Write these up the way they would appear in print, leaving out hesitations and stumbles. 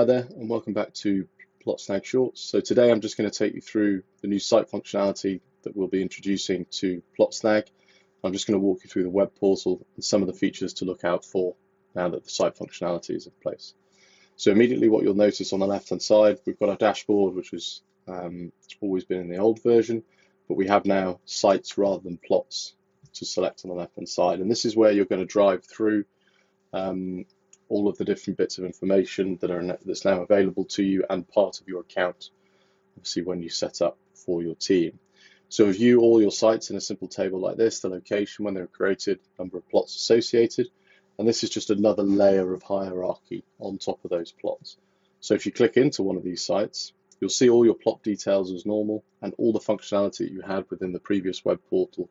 Hi there, and welcome back to PlotSnag Shorts. So today I'm just going to take you through the new site functionality that we'll be introducing to PlotSnag. I'm just going to walk you through the web portal and some of the features to look out for now that the site functionality is in place. So immediately what you'll notice on the left-hand side, we've got our dashboard, which has always been in the old version, but we have now sites rather than plots to select on the left-hand side. And this is where you're going to drive through all of the different bits of information that's now available to you and part of your account, obviously when you set up for your team. So view all your sites in a simple table like this, the location when they were created, number of plots associated, and this is just another layer of hierarchy on top of those plots. So if you click into one of these sites, you'll see all your plot details as normal and all the functionality that you had within the previous web portal.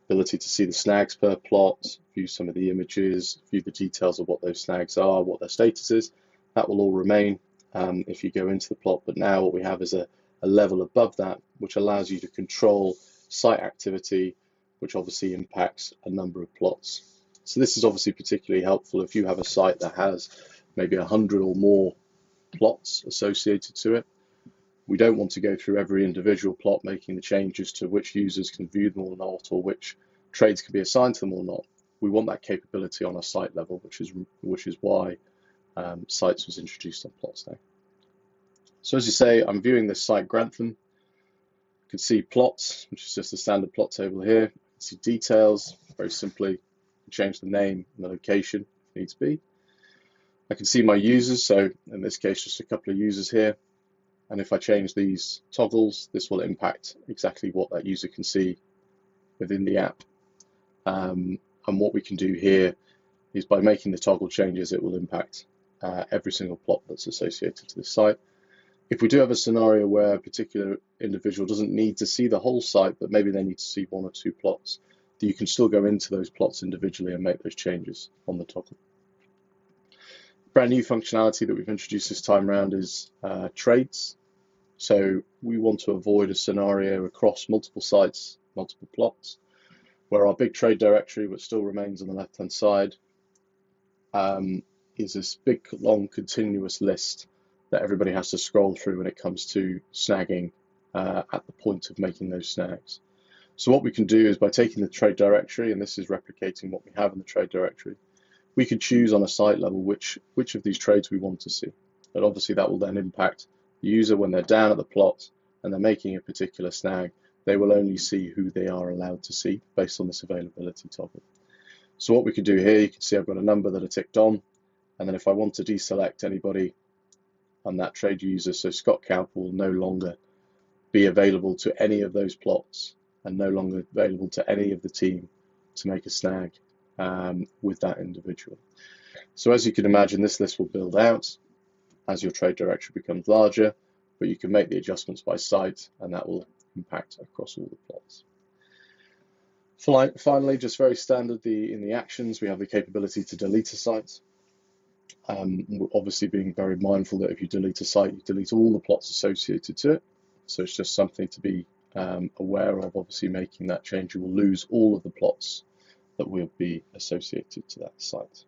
Ability to see the snags per plot, view some of the images, view the details of what those snags are, what their status is. That will all remain if you go into the plot, but now what we have is a level above that, which allows you to control site activity, which obviously impacts a number of plots. So this is obviously particularly helpful if you have a site that has maybe 100 or more plots associated to it. We don't want to go through every individual plot making the changes to which users can view them or not, or which trades can be assigned to them or not. We want that capability on a site level, which is why sites was introduced on PlotSnag. So as you say, I'm viewing this site Grantham. You can see plots, which is just a standard plot table here. You can see details, very simply change the name and the location if needs be. I can see my users, so in this case just a couple of users here. And if I change these toggles, this will impact exactly what that user can see within the app. And what we can do here is by making the toggle changes, it will impact every single plot that's associated to the site. If we do have a scenario where a particular individual doesn't need to see the whole site, but maybe they need to see one or two plots, you can still go into those plots individually and make those changes on the toggle. Brand new functionality that we've introduced this time around is trades. So we want to avoid a scenario across multiple sites, multiple plots, where our big trade directory, which still remains on the left-hand side, is this big, long, continuous list that everybody has to scroll through when it comes to snagging at the point of making those snags. So what we can do is by taking the trade directory, and this is replicating what we have in the trade directory, we can choose on a site level which of these trades we want to see. But obviously that will then impact the user when they're down at the plot and they're making a particular snag. They will only see who they are allowed to see based on this availability toggle. So what we can do here, you can see I've got a number that are ticked on, and then if I want to deselect anybody on that trade user, so Scott Cowper will no longer be available to any of those plots and no longer available to any of the team to make a snag with that individual. So as you can imagine, this list will build out as your trade directory becomes larger, but you can make the adjustments by site and that will impact across all the plots. Finally, just very standard, in the actions, we have the capability to delete a site. Obviously being very mindful that if you delete a site, you delete all the plots associated to it. So it's just something to be aware of. Obviously making that change, you will lose all of the plots that will be associated to that site.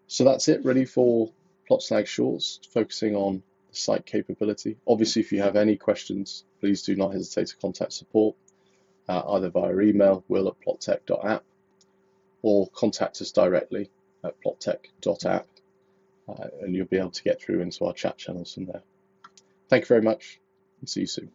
So that's it really for PlotSnag Shorts, focusing on the site capability. Obviously, if you have any questions, please do not hesitate to contact support, either via email, will@plottech.app, or contact us directly at plottech.app, and you'll be able to get through into our chat channels from there. Thank you very much, and see you soon.